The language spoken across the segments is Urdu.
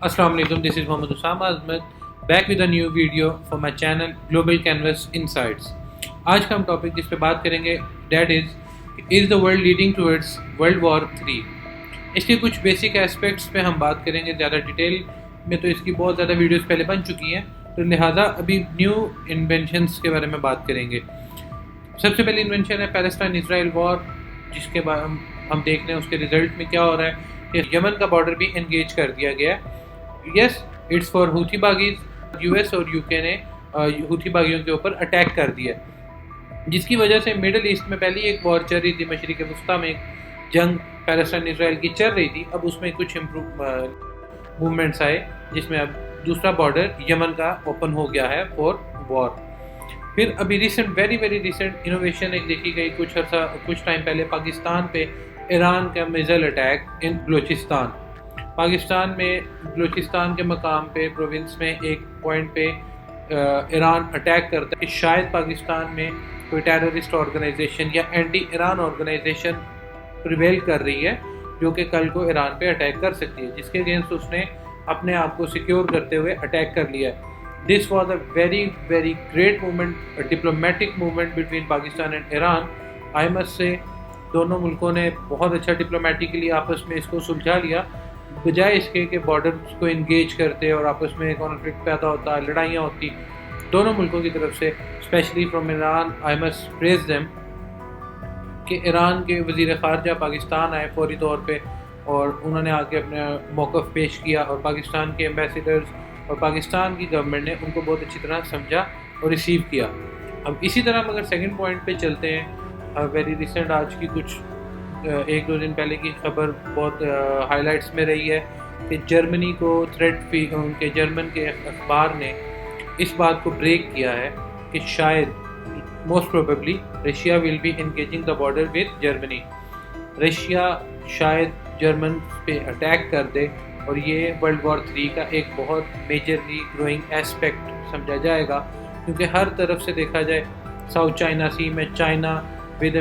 Assalamu alaikum, this is Mohammad Usama Azmed back with a new video for my channel Global Canvas Insights. آج کا ہم ٹاپک جس پہ بات کریں گے that is the world leading towards World War III. اس کے کچھ بیسک اسپیکٹس پہ ہم بات کریں گے. زیادہ ڈیٹیل میں تو اس کی بہت زیادہ ویڈیوز پہلے بن چکی ہیں، تو لہٰذا ابھی نیو انوینشنس کے بارے میں بات کریں گے. سب سے پہلی انوینشن ہے پیلسٹائن اسرائیل وار، جس کے بعد ہم دیکھ رہے ہیں اس کے ریزلٹ میں کیا ہو رہا ہے کہ یمن کا بارڈر بھی انگیج کر دیا گیا ہے. یس اٹس فار ہوتھی باغیز. یو ایس اور یو کے نے ہوتھی باغیوں کے اوپر اٹیک کر دیا، جس کی وجہ سے مڈل ایسٹ میں پہلی ایک وار چل رہی تھی، مشرق وسطیٰ میں ایک جنگ پیلسٹائن اسرائیل کی چل رہی تھی. اب اس میں کچھ موومنٹس آئے، جس میں اب دوسرا بارڈر یمن کا اوپن ہو گیا ہے فور وار. پھر ابھی ریسنٹ ویری ریسنٹ انوویشن ایک دیکھی گئی کچھ ٹائم پہلے پاکستان پہ ایران کا missile attack in Balochistan. Pakistan میں بلوچستان کے مقام پہ پروونس میں ایک پوائنٹ پہ ایران اٹیک کرتا ہے کہ شاید پاکستان میں کوئی ٹیررسٹ آرگنائزیشن یا اینٹی ایران آرگنائزیشن پریویل کر رہی ہے، جو کہ کل کو ایران پہ اٹیک کر سکتی ہے، جس کے اگینسٹ اس نے اپنے آپ کو سیکیور کرتے ہوئے اٹیک کر لیا ہے. This was a very great movement, diplomatic movement between Pakistan and Iran. I must سے دونوں ملکوں نے بہت اچھا ڈپلومیٹکلی آپس میں اس کو سلجھا لیا، بجائے اس کے کہ بارڈرز کو انگیج کرتے اور آپس میں کانفلکٹ پیدا ہوتا، لڑائیاں ہوتی. دونوں ملکوں کی طرف سے especially from Iran I must praise them کہ ایران کے وزیر خارجہ پاکستان آئے فوری طور پہ، اور انہوں نے آ کے اپنا موقف پیش کیا، اور پاکستان کے ایمبیسیڈرز اور پاکستان کی گورنمنٹ نے ان کو بہت اچھی طرح سمجھا اور ریسیو کیا. اب اسی طرح ہم اگر سیکنڈ پوائنٹ پہ چلتے ہیں، ویری ریسنٹ آج کی کچھ ایک دو دن پہلے کی خبر بہت ہائی لائٹس میں رہی ہے کہ جرمنی کو ان کے جرمن کے اخبار نے اس بات کو بریک کیا ہے کہ شاید most probably Russia will be engaging the border with Germany. Russia شاید جرمن پہ اٹیک کر دے، اور یہ ورلڈ وار 3 کا ایک بہت میجرلی گروئنگ ایسپیکٹ سمجھا جائے گا، کیونکہ ہر طرف سے دیکھا جائے ساؤتھ چائنا سی میں China with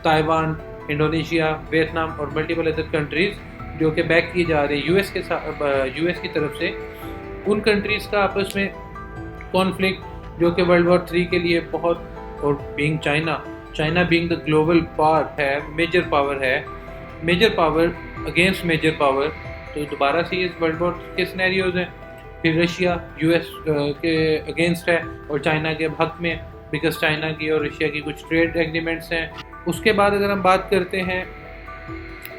Taiwan, Indonesia, Vietnam اور ملٹیپل ادر کنٹریز جو کہ بیک کی جا رہی یو ایس کی طرف سے، ان کنٹریز کا آپس میں کانفلکٹ جو کہ ورلڈ وار 3 کے لیے بہت، اور being China being the global power ہے، major power against major power, تو دوبارہ سے یہ ورلڈ وار کے سینیریوز ہیں. پھر رشیا یو ایس کے اگینسٹ ہے اور چائنا کے حق میں، بیکاز چائنا کی اور رشیا کی کچھ ٹریڈ ایگریمنٹس ہیں. اس کے بعد اگر ہم بات کرتے ہیں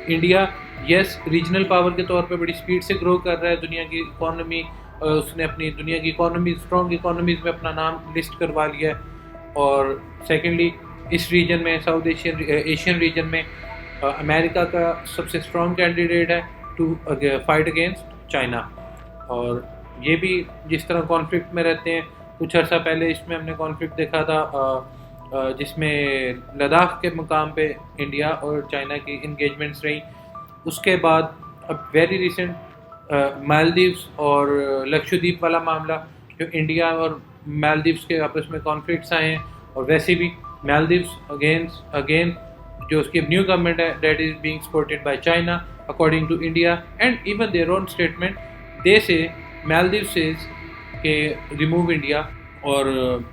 انڈیا، یس ریجنل پاور کے طور پہ بڑی سپیڈ سے گرو کر رہا ہے. دنیا کی اکانومی، اس نے اپنی دنیا کی اسٹرانگ اکانومیز میں اپنا نام لسٹ کروا لیا ہے. اور سیکنڈلی اس ریجن میں ساؤتھ ایشین ریجن میں امریکہ کا سب سے اسٹرانگ کینڈیڈیٹ ہے ٹو فائٹ اگینسٹ چائنا. اور یہ بھی جس طرح کانفلکٹ میں رہتے ہیں، کچھ عرصہ پہلے اس میں ہم نے کانفلکٹ دیکھا تھا جس میں لداخ کے مقام پہ انڈیا اور چائنا کی انگیجمنٹس رہیں. اس کے بعد اب ویری ریسنٹ مالدیوز اور لکشدیپ والا معاملہ، جو انڈیا اور مالدیوز کے آپس میں کانفلکٹس آئے ہیں. اور ویسے بھی مالدیوز اگین جو اس کی نیو گورنمنٹ ہے that is being supported by China according to India, and even their own statement they say Maldives says کہ remove India. اور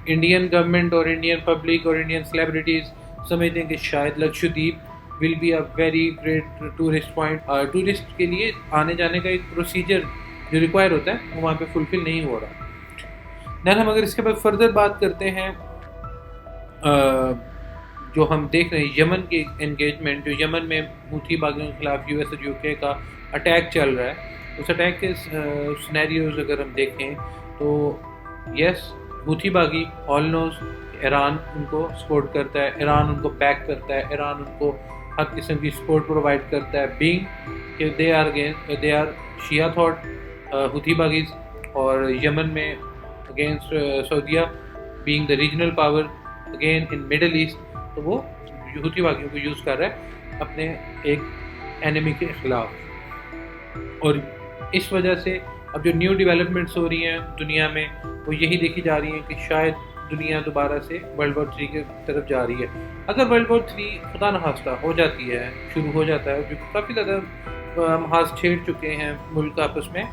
انڈین گورنمنٹ اور انڈین پبلک اور انڈین سیلیبریٹیز سمجھتے ہیں کہ شاید Lakshadweep will be a very great tourist point. Tourist کے لیے آنے جانے کا ایک پروسیجر جو ریکوائر ہوتا ہے وہ وہاں پہ فلفل نہیں ہو رہا. دین ہم اگر اس کے بعد فردر بات کرتے ہیں، جو ہم دیکھ رہے ہیں یمن کی انگیجمنٹ، جو یمن میں ہوتھی باغیوں کے خلاف یو ایس اور یو کے کا اٹیک چل رہا ہے. اس اٹیک کے سینیریوز اگر ہم دیکھیں تو یس ہوتھی باغی آل نوز ایران ان کو سپورٹ کرتا ہے، ایران ان کو بیک کرتا ہے، ایران ان کو ہر قسم کی سپورٹ پرووائڈ کرتا ہے، بینگ کہ دے آر شیعہ تھاٹ ہوتھی باغیز. اور یمن میں اگینسٹ سعودیہ being the regional power again in Middle East, تو وہ ہوتھی باغیوں کو یوز کر رہا ہے اپنے ایک اینیمی کے خلاف. اور اس وجہ سے اب جو نیو ڈیولپمنٹس ہو رہی ہیں دنیا میں، وہ یہی دیکھی جا رہی ہیں کہ شاید دنیا دوبارہ سے ورلڈ وار 3 کی طرف جا رہی ہے. اگر ورلڈ وار 3 خدا نخواستہ ہو جاتی ہے، شروع ہو جاتا ہے، جو کافی زیادہ محاذ چھیڑ چکے ہیں ملک آپس میں،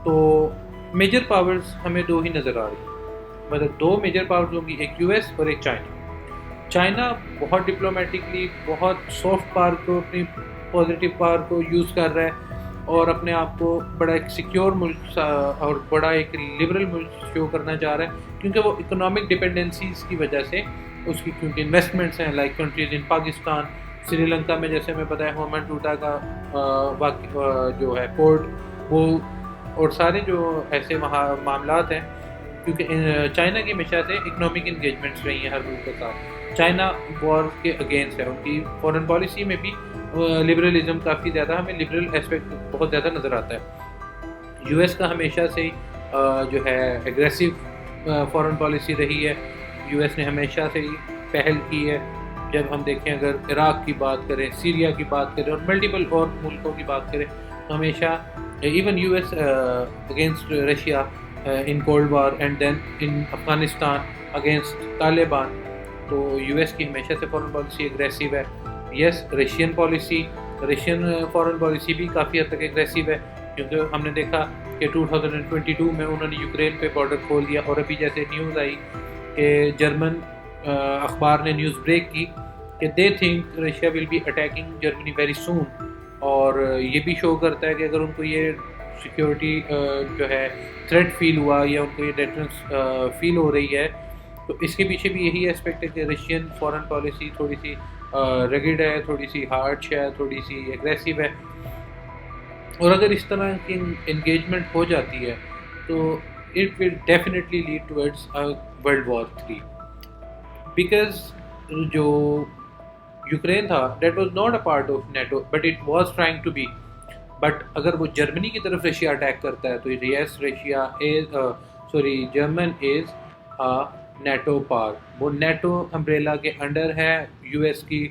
تو میجر پاورز ہمیں دو ہی نظر آ رہی ہیں، مطلب دو میجر پاورز ہوں گی، ایک یو ایس اور ایک چائنا۔ چائنا بہت ڈپلومیٹکلی بہت سافٹ پاور کو، اپنی پازیٹیو پاور کو یوز کر رہا ہے اور اپنے آپ کو بڑا ایک سیکیور ملک اور بڑا ایک لبرل ملک شو کرنا چاہ رہا ہے، کیونکہ وہ اکنامک ڈپینڈنسیز کی وجہ سے اس کی، کیونکہ انویسٹمنٹس ہیں لائک کنٹریز ان پاکستان، سری لنکا میں جیسے ہمیں پتہ ہے ہومن ٹوٹا کا جو ہے پورٹ، وہ اور سارے جو ایسے معاملات ہیں، کیونکہ چائنا کی ہمیشہ سے اکنامک انگیجمنٹس رہی ہیں ہر ملک کے ساتھ۔ چائنا وار کے اگینسٹ ہے، ان کی فورن پالیسی میں بھی لبرلزم کافی زیادہ، ہمیں لبرل ایسپیکٹ بہت زیادہ نظر آتا ہے۔ یو ایس کا ہمیشہ سے جو ہے ایگریسو فورن پالیسی رہی ہے، یو ایس نے ہمیشہ سے ہی پہل کی ہے۔ جب ہم دیکھیں اگر عراق کی بات کریں، سیریا کی بات کریں اور ملٹیپل اور ملکوں کی بات کریں، تو ہمیشہ even U S against Russia in cold war and then in Afghanistan against Taliban, تو یو ایس کی ہمیشہ سے فورن پالیسی اگریسو ہے۔ یس، رشین فورن پالیسی بھی کافی حد تک اگریسو ہے، کیونکہ ہم نے دیکھا کہ 2022 میں انہوں نے یوکرین پہ بارڈر کھول دیا، اور ابھی جیسے نیوز آئی کہ جرمن اخبار نے نیوز بریک کی کہ they think Russia will be attacking Germany very soon, اور یہ بھی شو کرتا ہے کہ اگر ان کو یہ سیکیورٹی جو ہے تھریٹ فیل ہوا یا ان کو یہ ڈیٹرنس فیل ہو رہی ہے، تو اس کے پیچھے بھی یہی اسپیکٹ ہے کہ رشین فورن پالیسی تھوڑی سی رگڈ ہے، تھوڑی سی ہارش ہے، تھوڑی سی ایگریسو ہے، اور اگر اس طرح کی انگیجمنٹ ہو جاتی ہے تو it will definitely lead towards world war 3، because جو یوکرین تھا that was not a part of NATO but it was trying to be, but اگر وہ جرمنی کی طرف رشیا اٹیک کرتا ہے تو یس جرمن از نیٹو پار، وہ نیٹو امبریلا کے انڈر ہے، یو ایس کی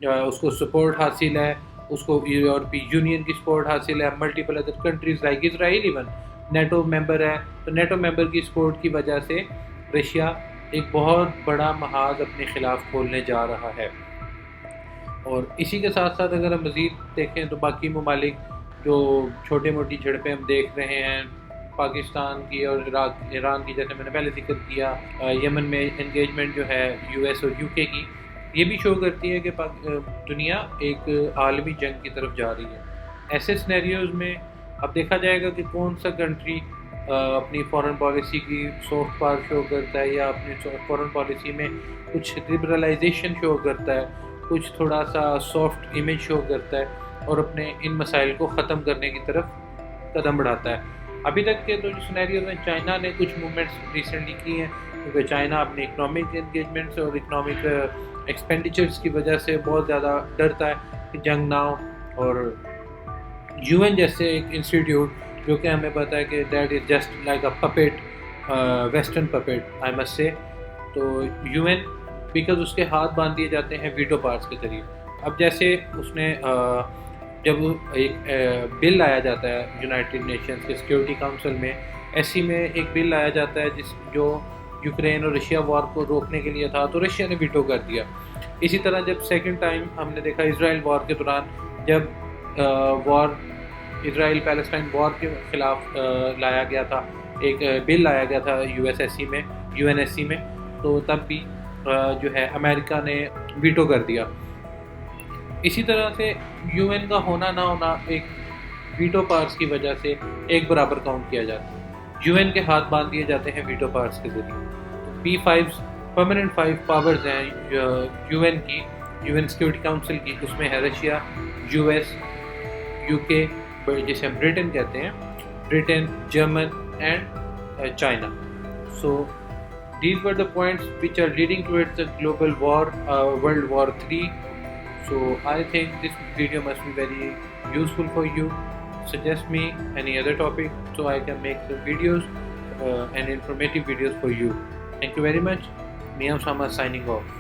اس کو سپورٹ حاصل ہے، اس کو یورپی یونین کی سپورٹ حاصل ہے، ملٹیپل ادر کنٹریز لائک اسرائیل ایون نیٹو ممبر ہے، تو نیٹو ممبر کی سپورٹ کی وجہ سے رشیا ایک بہت بڑا محاذ اپنے خلاف کھولنے جا رہا ہے۔ اور اسی کے ساتھ ساتھ اگر ہم مزید دیکھیں تو باقی ممالک جو چھوٹے موٹی جھڑپیں ہم دیکھ رہے ہیں، پاکستان کی اور ایران کی، جیسے میں نے پہلے ذکر کیا، یمن میں انگیجمنٹ جو ہے یو ایس اور یو کے کی، یہ بھی شو کرتی ہے کہ دنیا ایک عالمی جنگ کی طرف جا رہی ہے۔ ایسے سینیریوز میں اب دیکھا جائے گا کہ کون سا کنٹری اپنی فورن پالیسی کی سافٹ پاور شو کرتا ہے یا اپنی فورن پالیسی میں کچھ لبرلائزیشن شو کرتا ہے، کچھ تھوڑا سا سافٹ امیج شو کرتا ہے اور اپنے ان مسائل کو ختم کرنے کی طرف قدم بڑھاتا ہے۔ ابھی تک کے تو جو سینیریوز میں چائنا نے کچھ موومنٹس ریسنٹلی کی ہیں، کیونکہ چائنا اپنی اکنامک انگیجمنٹس اور اکنامک ایکسپینڈیچرس کی وجہ سے بہت زیادہ ڈرتا ہے کہ جنگ نہ ہو، اور یو این جیسے ایک انسٹیٹیوٹ جو کہ ہمیں پتہ ہے کہ that is just like a puppet, western puppet I must سے، تو یو این بیکاز اس کے ہاتھ باندھ دیے جاتے ہیں ویٹو پارٹس کے ذریعے۔ اب جیسے اس نے جب ایک بل لایا جاتا ہے یونائٹڈ نیشنز کے سیکیورٹی کاؤنسل میں، ایسی میں ایک بل لایا جاتا ہے جو یوکرین اور رشیا وار کو روکنے کے لیے تھا، تو رشیا نے ویٹو کر دیا۔ اسی طرح جب سیکنڈ ٹائم ہم نے دیکھا اسرائیل وار کے دوران، جب اسرائیل پیلسٹائن وار کے خلاف لایا گیا تھا، ایک بل لایا گیا تھا یو این ایس سی میں، تو تب بھی جو ہے امریکہ نے ویٹو کر دیا۔ اسی طرح سے یو این کا ہونا نہ ہونا ایک ویٹو پارس کی وجہ سے ایک برابر کاؤنٹ کیا جاتا ہے، یو این کے ہاتھ باندھ دیے جاتے ہیں ویٹو پارس کے ذریعے۔ P5 پرماننٹ 5 پاورز ہیں یو این کی، یو این سیکیورٹی کاؤنسل کی، اس میں ہے رشیا، یو ایس، یو کے جسے ہم برٹن کہتے ہیں، Britain, German and China. So these were the points which are leading towards the global war, World War 3. So I think this video must be very useful for you. Suggest me any other topic so I can make some videos and informative videos for you. Thank you very much. Mia Usama signing off.